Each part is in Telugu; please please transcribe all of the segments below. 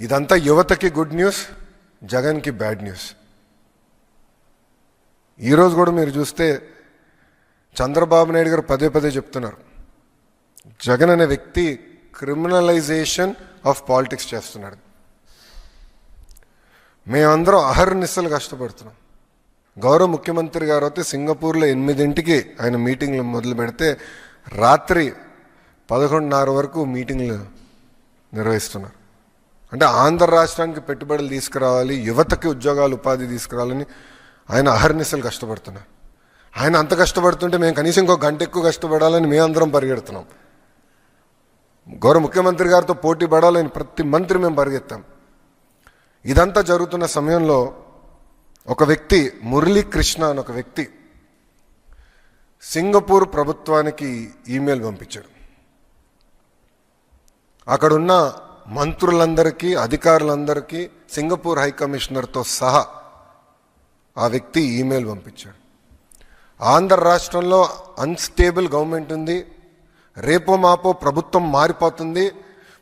ఇదంతా యువతకి గుడ్ న్యూస్, జగన్కి బ్యాడ్ న్యూస్. ఈరోజు కూడా మీరు చూస్తే చంద్రబాబు నాయుడు గారు పదే పదే చెప్తున్నారు, జగన్ అనే వ్యక్తి క్రిమినలైజేషన్ ఆఫ్ పాలిటిక్స్ చేస్తున్నాడు. మేమందరం అహర్నిశలు కష్టపడుతున్నాం. గౌరవ ముఖ్యమంత్రి గారు అయితే సింగపూర్లో 8 ఆయన మీటింగ్లు మొదలు పెడితే రాత్రి 11:30 వరకు మీటింగ్లు నిర్వహిస్తున్నారు. అంటే ఆంధ్ర రాష్ట్రానికి పెట్టుబడులు తీసుకురావాలి, యువతకి ఉద్యోగాలు ఉపాధి తీసుకురావాలని ఆయన అహర్నిశలు కష్టపడుతున్నారు. ఆయన అంత కష్టపడుతుంటే మేము కనీసం ఇంకో గంట ఎక్కువ కష్టపడాలని మేమందరం పరిగెడుతున్నాం. గౌరవ ముఖ్యమంత్రి గారితో పోటీ పడాలని ప్రతి మంత్రి మేము పరిగెత్తాం. ఇదంతా జరుగుతున్న సమయంలో ఒక వ్యక్తి, మురళీకృష్ణ అని ఒక వ్యక్తి సింగపూర్ ప్రభుత్వానికి ఈమెయిల్ పంపించాడు. అక్కడున్న మంత్రులందరికీ, అధికారులందరికీ, సింగపూర్ హై కమిషనర్తో సహా ఆ వ్యక్తి ఈమెయిల్ పంపించాడు. ఆంధ్ర రాష్ట్రంలో అన్స్టేబుల్ గవర్నమెంట్ ఉంది, రేపో మాపో ప్రభుత్వం మారిపోతుంది,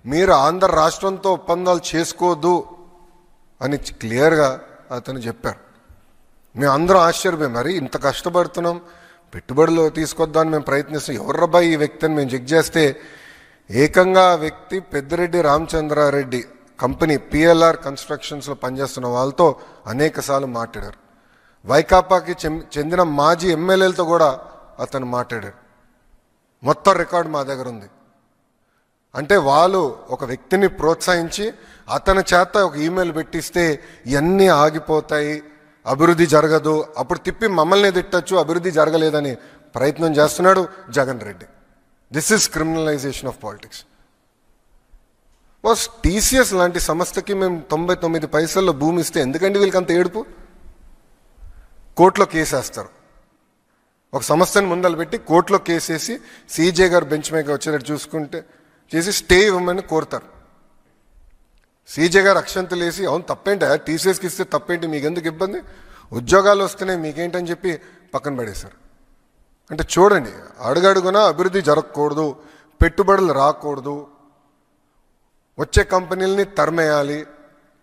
మీరు ఆంధ్ర రాష్ట్రంతో ఒప్పందాలు చేసుకోవద్దు అని క్లియర్గా అతను చెప్పారు. మేము అందరం ఆశ్చర్యపోయాం, మరి ఇంత కష్టపడుతున్నాం, పెట్టుబడులు తీసుకొద్దామని మేము ప్రయత్నిస్తాం, ఎవర్రబ్బా ఈ వ్యక్తి అని మేము చెక్ చేస్తే ఏకంగా ఆ వ్యక్తి పెద్దిరెడ్డి రామచంద్రారెడ్డి కంపెనీ పిఎల్ఆర్ కన్స్ట్రక్షన్స్లో పనిచేస్తున్న వాళ్ళతో అనేకసార్లు మాట్లాడారు. వైకాపాకి చెందిన మాజీ ఎమ్మెల్యేలతో కూడా అతను మాట్లాడారు. మొత్తం రికార్డు మా దగ్గర ఉంది. అంటే వాళ్ళు ఒక వ్యక్తిని ప్రోత్సహించి అతని చేత ఒక ఈమెయిల్ పెట్టిస్తే ఇవన్నీ ఆగిపోతాయి, అభివృద్ధి జరగదు, అప్పుడు తిప్పి మమ్మల్ని తిట్టచ్చు, అభివృద్ధి జరగలేదని ప్రయత్నం చేస్తున్నాడు Jagan Reddy. This is criminalization of politics. TCS లాంటి సంస్థకి మేము 99 పైసల్లో భూమి ఇస్తే ఎందుకండి వీళ్ళకి అంత ఏడుపు? కోర్టులో కేసేస్తారు. ఒక సంస్థని ముందలు పెట్టి కోర్టులో కేసేసి సీజే గారు బెంచ్ మీద వచ్చేటట్టు చూసుకుంటే చేసి స్టే ఇవ్వమని కోరుతారు. సీజే గారు అక్షంతలు వేసి, అవును తప్పేంటి, టీసీఎస్కి ఇస్తే తప్పేంటి, మీకెందుకు ఇబ్బంది, ఉద్యోగాలు వస్తున్నాయి మీకేంటని చెప్పి పక్కన పడేశారు. అంటే చూడండి, అడుగడుగునా అభివృద్ధి జరగకూడదు, పెట్టుబడులు రాకూడదు, వచ్చే కంపెనీలని తరిమేయాలి,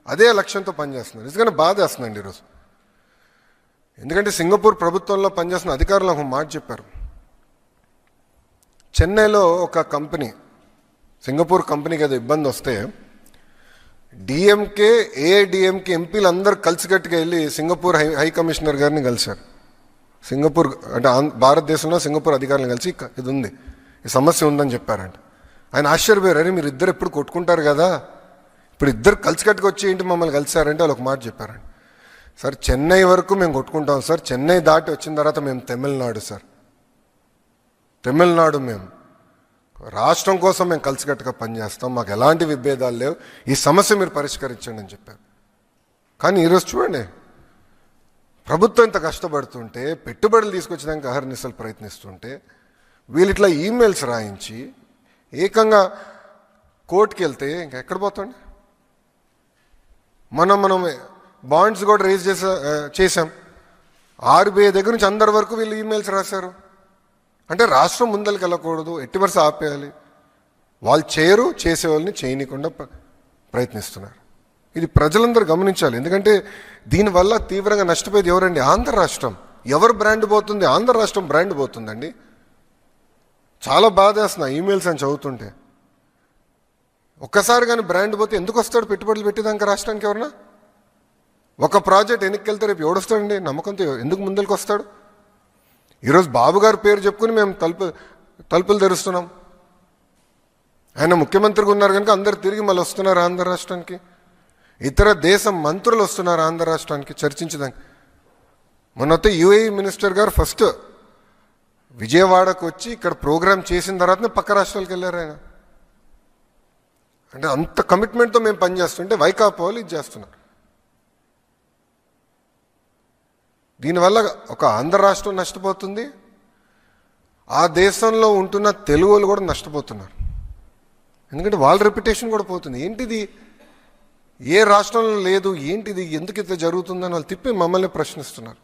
అదే లక్ష్యంతో పనిచేస్తున్నారు. నిజంగానే బాధేస్తుందండి ఈరోజు. ఎందుకంటే సింగపూర్ ప్రభుత్వంలో పనిచేస్తున్న అధికారులు ఒక మాట చెప్పారు. చెన్నైలో ఒక కంపెనీ, సింగపూర్ కంపెనీకి ఏదో ఇబ్బంది వస్తే డిఎంకే, ఏఐడిఎంకే ఎంపీలు అందరూ కలిసికట్టుగా వెళ్ళి సింగపూర్ హై కమిషనర్ గారిని కలిశారు. సింగపూర్ అంటే భారతదేశంలో సింగపూర్ అధికారులను కలిసి ఇది ఉంది, ఈ సమస్య ఉందని చెప్పారంట. ఆయన ఆశ్చర్యపోయారు, అరే మీరు ఇద్దరు ఎప్పుడు కొట్టుకుంటారు కదా, ఇప్పుడు ఇద్దరు కలిసికట్టుగా వచ్చి ఏంటి మమ్మల్ని కలిసారంటే వాళ్ళు ఒక మాట చెప్పారంట. సార్ చెన్నై వరకు మేము కొట్టుకుంటాం సార్, చెన్నై దాటి వచ్చిన తర్వాత మేము తమిళనాడు సార్, తమిళనాడు మేము రాష్ట్రం కోసం మేము కలిసికట్టుగా పనిచేస్తాం, మాకు ఎలాంటి విభేదాలు లేవు, ఈ సమస్య మీరు పరిష్కరించండి అని చెప్పారు. కానీ ఈరోజు చూడండి, ప్రభుత్వం ఇంత కష్టపడుతుంటే, పెట్టుబడులు తీసుకొచ్చడానికి అహర్నిశలు ప్రయత్నిస్తుంటే, వీళ్ళు ఇట్లా ఈమెయిల్స్ రాయించి ఏకంగా కోర్టుకి వెళ్తే ఇంకెక్కడ పోతాండి. మనం బాండ్స్ కూడా రేజ్ చేశాం. ఆర్బీఐ దగ్గర నుంచి అందరి వరకు వీళ్ళు ఈమెయిల్స్ రాశారు. అంటే రాష్ట్రం ముందరికి వెళ్ళకూడదు, ఎట్టి వరుస ఆపేయాలి, వాళ్ళు చేయరు, చేసేవాళ్ళని చేయనీయకుండా ప్రయత్నిస్తున్నారు. ఇది ప్రజలందరూ గమనించాలి. ఎందుకంటే దీనివల్ల తీవ్రంగా నష్టపోయేది ఎవరండి? ఆంధ్ర రాష్ట్రం. ఎవరు బ్రాండ్ పోతుంది? ఆంధ్ర రాష్ట్రం బ్రాండ్ పోతుందండి. చాలా బాధేస్తున్నా ఈమెయిల్స్ అని చదువుతుంటే. ఒక్కసారి కానీ బ్రాండ్ పోతే ఎందుకు వస్తాడు పెట్టుబడులు పెట్టేదాకా రాష్ట్రానికి? ఎవరన్నా ఒక ప్రాజెక్ట్ వెనక్కి రేపు ఎవడొస్తాడండి నమ్మకంతో? ఎందుకు ముందరికి వస్తాడు? ఈరోజు బాబు గారి పేరు చెప్పుకుని మేము తలుపులు తెరుస్తున్నాం. ఆయన ముఖ్యమంత్రిగా ఉన్నారు కనుక అందరు తిరిగి మళ్ళీ వస్తున్నారు ఆంధ్ర రాష్ట్రానికి. ఇతర దేశం మంత్రులు వస్తున్నారు ఆంధ్ర రాష్ట్రానికి చర్చించడానికి. మొన్నతో యుఏఈ మినిస్టర్ గారు ఫస్ట్ విజయవాడకు వచ్చి ఇక్కడ ప్రోగ్రామ్ చేసిన తర్వాతనే పక్క రాష్ట్రాలకు వెళ్ళారు ఆయన. అంటే అంత కమిట్మెంట్తో మేము పనిచేస్తుంటే వైకాపా వాళ్ళు ఇది చేస్తున్నారు. దీనివల్ల ఒక ఆంధ్ర రాష్ట్రం నష్టపోతుంది, ఆ దేశంలో ఉంటున్న తెలుగు వాళ్ళు కూడా నష్టపోతున్నారు. ఎందుకంటే వాళ్ళ రెప్యుటేషన్ కూడా పోతుంది. ఏంటిది, ఏ రాష్ట్రంలో లేదు, ఏంటిది, ఎందుకు ఇట్లా జరుగుతుందని వాళ్ళు తిప్పి మమ్మల్ని ప్రశ్నిస్తున్నారు.